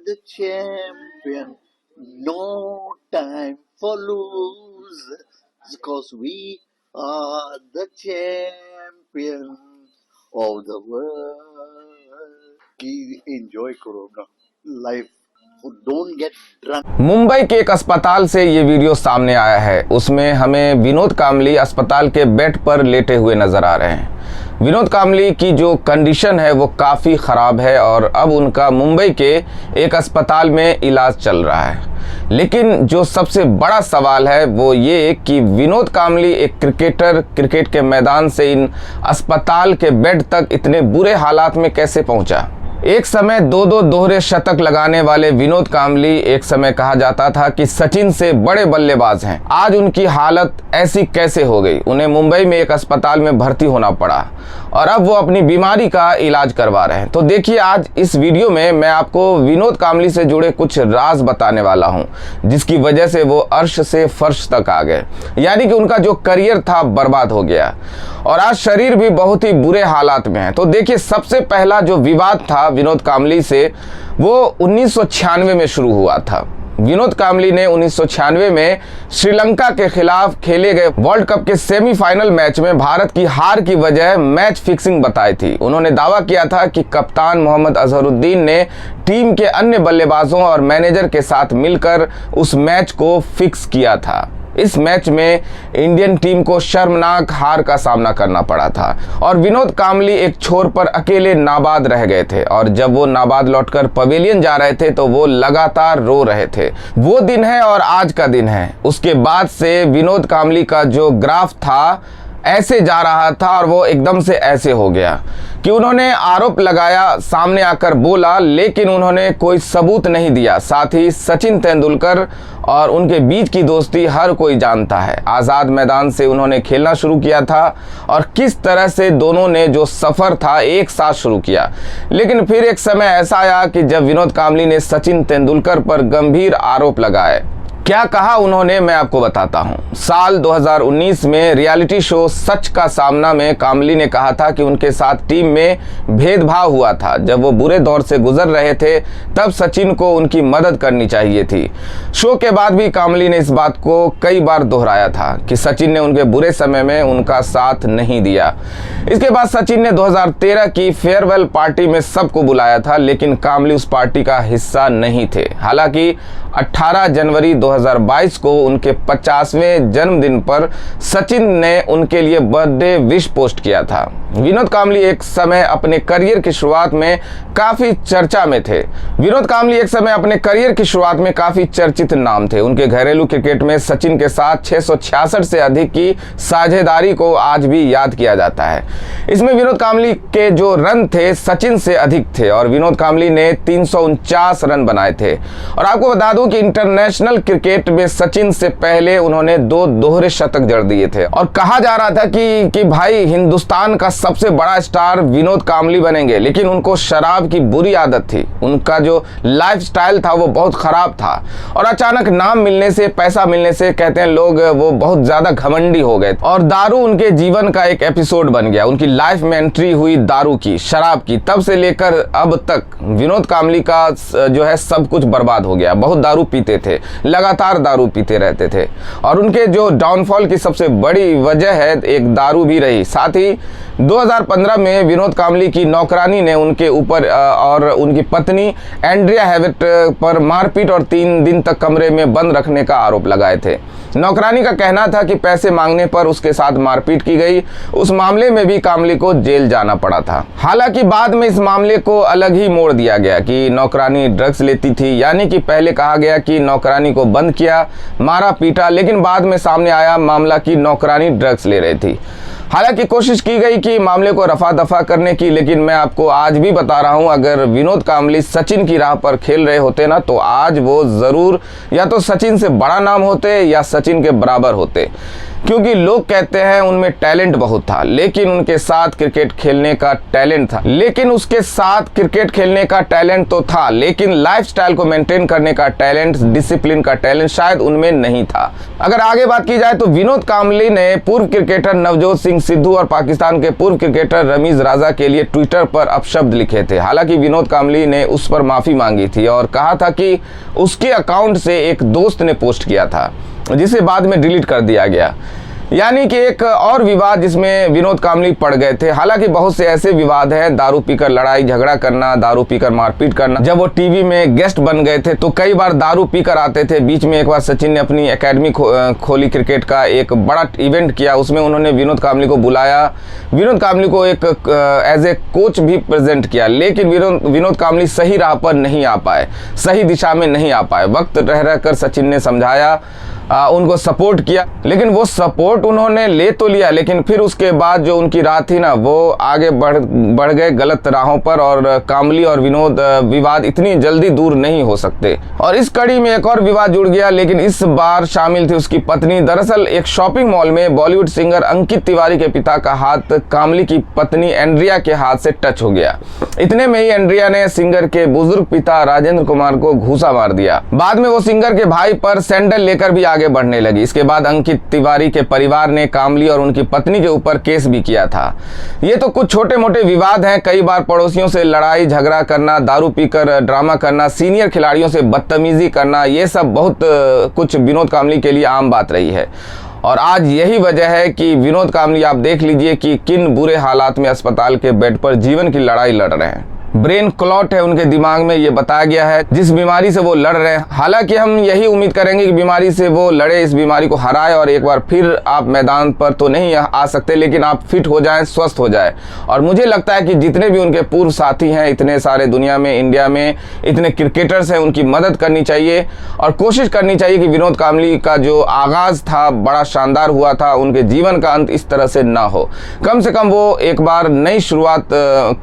the champion. No time for lose, because we are the champion of the world. कि enjoy करो ना life. Don't get drunk. Mumbai के एक अस्पताल से ये वीडियो सामने आया है। उसमें हमें विनोद कामली अस्पताल के बेड पर लेटे हुए नजर आ रहे हैं। विनोद कामली की जो कंडीशन है वो काफ़ी ख़राब है और अब उनका मुंबई के एक अस्पताल में इलाज चल रहा है। लेकिन जो सबसे बड़ा सवाल है वो ये कि विनोद कामली एक क्रिकेटर, क्रिकेट के मैदान से इन अस्पताल के बेड तक इतने बुरे हालात में कैसे पहुंचा। एक समय दो दोहरे शतक लगाने वाले विनोद कामली एक समय कहा जाता था कि सचिन से बड़े बल्लेबाज हैं। आज उनकी हालत ऐसी कैसे हो गई। उन्हें मुंबई में एक अस्पताल में भर्ती होना पड़ा और अब वो अपनी बीमारी का इलाज करवा रहे हैं। तो देखिए, आज इस वीडियो में मैं आपको विनोद कामली से जुड़े कुछ राज बताने वाला हूं, जिसकी वजह से वो अर्श से फर्श तक आ गए, यानी कि उनका जो करियर था बर्बाद हो गया और आज शरीर भी बहुत ही बुरे हालात में है। तो देखिए, सबसे पहला जो विवाद था विनोद कामली से वो 1996 में शुरू हुआ था। विनोद कामली ने 1996 में श्रीलंका के खिलाफ खेले गए वर्ल्ड कप के सेमीफाइनल मैच में भारत की हार की वजह मैच फिक्सिंग बताई थी। उन्होंने दावा किया था कि कप्तान मोहम्मद अजहरुद्दीन ने टीम के अन्य बल्लेबाजों और मैनेजर के साथ मिलकर उस मैच को फिक्स किया था। इस मैच में इंडियन टीम को शर्मनाक हार का सामना करना पड़ा था और विनोद कामली एक छोर पर अकेले नाबाद रह गए थे और जब वो नाबाद लौटकर पवेलियन जा रहे थे तो वो लगातार रो रहे थे। वो दिन है और आज का दिन है। उसके बाद से विनोद कामली का जो ग्राफ था ऐसे जा रहा था और वो एकदम से ऐसे हो गया कि उन्होंने आरोप लगाया, सामने आकर बोला, लेकिन उन्होंने कोई सबूत नहीं दिया। साथ ही सचिन तेंदुलकर और उनके बीच की दोस्ती हर कोई जानता है। आज़ाद मैदान से उन्होंने खेलना शुरू किया था और किस तरह से दोनों ने जो सफ़र था एक साथ शुरू किया। लेकिन फिर एक समय ऐसा आया कि जब विनोद कामली ने सचिन तेंदुलकर पर गंभीर आरोप लगाए। क्या कहा उन्होंने, मैं आपको बताता हूं। साल 2019 में रियलिटी शो सच का सामना में कामली ने कहा था कि उनके साथ टीम में भेदभाव हुआ था। जब वो बुरे दौर से गुजर रहे थे तब सचिन को उनकी मदद करनी चाहिए थी। शो के बाद भी कामली ने इस बात को कई बार दोहराया था कि सचिन ने उनके बुरे समय में उनका साथ नहीं दिया। इसके बाद सचिन ने 2013 की फेयरवेल पार्टी में सबको बुलाया था, लेकिन कामली उस पार्टी का हिस्सा नहीं थे। हालांकि 18 जनवरी 2022 को उनके 50वें जन्मदिन पर सचिन ने उनके लिए बर्थडे विश पोस्ट किया था। विनोद कामली एक समय अपने करियर की शुरुआत में काफ़ी चर्चा में थे। विनोद कामली एक समय अपने करियर की शुरुआत में काफ़ी चर्चित नाम थे। उनके घरेलू क्रिकेट में सचिन के साथ 666 से अधिक की साझेदारी को आज भी याद किया जाता है। इसमें विनोद कामली के जो रन थे सचिन से अधिक थे और विनोद कामली ने 349 रन बनाए थे। और आपको बता दूं कि इंटरनेशनल क्रिकेट में सचिन से पहले उन्होंने 2 दोहरे शतक जड़ दिए थे और कहा जा रहा था कि भाई हिंदुस्तान का सबसे बड़ा स्टार विनोद कामली बनेंगे। लेकिन उनको शराब की बुरी आदत थी। उनका जो लाइफस्टाइल था वो बहुत खराब था और अचानक नाम मिलने से, पैसा मिलने से कहते हैं लोग वो बहुत ज्यादा घमंडी हो गए और दारू उनके जीवन का एक एपिसोड बन गया। उनकी लाइफ में एंट्री हुई दारू की, शराब की। तब से लेकर अब तक विनोद कामली का जो है सब कुछ बर्बाद हो गया। बहुत दारू पीते थे, लगातार दारू पीते रहते थे और उनके जो डाउनफॉल की सबसे बड़ी वजह है एक दारू भी रही। साथ ही 2015 में विनोद कामली की नौकरानी ने उनके ऊपर और उनकी पत्नी एंड्रिया हेविट पर मारपीट और 3 दिन तक कमरे में बंद रखने का आरोप लगाए थे। नौकरानी का कहना था कि पैसे मांगने पर उसके साथ मारपीट की गई। उस मामले में भी कामली को जेल जाना पड़ा था। हालांकि बाद में इस मामले को अलग ही मोड़ दिया गया कि नौकरानी ड्रग्स लेती थी, यानी कि पहले कहा गया कि नौकरानी को बंद किया, मारा पीटा, लेकिन बाद में सामने आया मामला कि नौकरानी ड्रग्स ले रही थी। हालांकि कोशिश की गई कि मामले को रफा दफा करने की, लेकिन मैं आपको आज भी बता रहा हूं, अगर विनोद कामली सचिन की राह पर खेल रहे होते ना तो आज वो जरूर या तो सचिन से बड़ा नाम होते या सचिन के बराबर होते। क्योंकि लोग कहते हैं उनमें टैलेंट बहुत था, लेकिन उनके साथ क्रिकेट खेलने का टैलेंट था, लेकिन उसके साथ क्रिकेट खेलने का टैलेंट तो था, लेकिन लाइफस्टाइल को मेंटेन करने का टैलेंट, डिसिप्लिन का टैलेंट शायद उनमें नहीं था। अगर आगे बात की जाए तो विनोद कांबली ने पूर्व क्रिकेटर नवजोत सिंह सिद्धू और पाकिस्तान के पूर्व क्रिकेटर रमीज राजा के लिए ट्विटर पर अपशब्द लिखे थे। हालांकि विनोद कांबली ने उस पर माफी मांगी थी और कहा था कि उसके अकाउंट से एक दोस्त ने पोस्ट किया था, जिसे बाद में डिलीट कर दिया गया। यानी कि एक और विवाद जिसमें विनोद कांबली पड़ गए थे। हालांकि बहुत से ऐसे विवाद हैं, दारू पीकर लड़ाई झगड़ा करना, दारू पीकर मारपीट करना। जब वो टीवी में गेस्ट बन गए थे तो कई बार दारू पीकर आते थे। बीच में एक बार सचिन ने अपनी एकेडमी खोली क्रिकेट का, एक बड़ा इवेंट किया, उसमें उन्होंने विनोद कांबली को बुलाया, विनोद कांबली को एक एज ए कोच भी प्रेजेंट किया, लेकिन विनोद कांबली सही राह पर नहीं आ पाए, सही दिशा में नहीं आ पाए। वक्त रह रहकर सचिन ने समझाया, उनको सपोर्ट किया, लेकिन वो सपोर्ट उन्होंने ले तो लिया, लेकिन फिर उसके बाद जो उनकी राह थी ना, वो आगे बढ़ गए गलत राहों पर। और कांबली और विनोद विवाद इतनी जल्दी दूर नहीं हो सकते। और इस कड़ी में एक और विवाद जुड़ गया, लेकिन इस बार शामिल थी उसकी पत्नी। दरअसल एक शॉपिंग मॉल में बॉलीवुड सिंगर अंकित तिवारी के पिता का हाथ कांबली की पत्नी एंड्रिया के हाथ से टच हो गया। इतने में ही एंड्रिया ने सिंगर के बुजुर्ग पिता राजेंद्र कुमार को घूंसा मार दिया। बाद में वो सिंगर के भाई पर सैंडल लेकर भी आगे बढ़ने लगी। इसके बाद अंकित तिवारी के परिवार ने कांबली और उनकी पत्नी के ऊपर केस भी किया था। ये तो कुछ छोटे मोटे विवाद हैं। कई बार पड़ोसियों से लड़ाई झगड़ा करना, दारू पीकर ड्रामा करना, सीनियर खिलाड़ियों से बदतमीजी करना, ये सब बहुत कुछ विनोद कांबली के लिए आम बात रही है। और आज यही वजह है कि विनोद कांबली, आप देख लीजिए कि किन बुरे हालात में अस्पताल के बेड पर जीवन की लड़ाई लड़ रहे हैं। ब्रेन क्लॉट है उनके दिमाग में, ये बताया गया है, जिस बीमारी से वो लड़ रहे हैं। हालांकि हम यही उम्मीद करेंगे कि बीमारी से वो लड़े, इस बीमारी को हराए और एक बार फिर आप मैदान पर तो नहीं आ सकते, लेकिन आप फिट हो जाएं, स्वस्थ हो जाएं। और मुझे लगता है कि जितने भी उनके पूर्व साथी हैं, इतने सारे दुनिया में, इंडिया में इतने क्रिकेटर्स हैं, उनकी मदद करनी चाहिए और कोशिश करनी चाहिए कि विनोद कांबली का जो आगाज था बड़ा शानदार हुआ था, उनके जीवन का अंत इस तरह से ना हो। कम से कम वो एक बार नई शुरुआत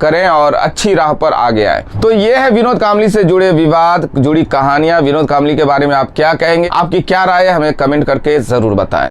करें और अच्छी राह पर आगे आए। तो ये है विनोद कांबली से जुड़े विवाद, जुड़ी कहानियां। विनोद कांबली के बारे में आप क्या कहेंगे? आपकी क्या राय है? हमें कमेंट करके जरूर बताएं।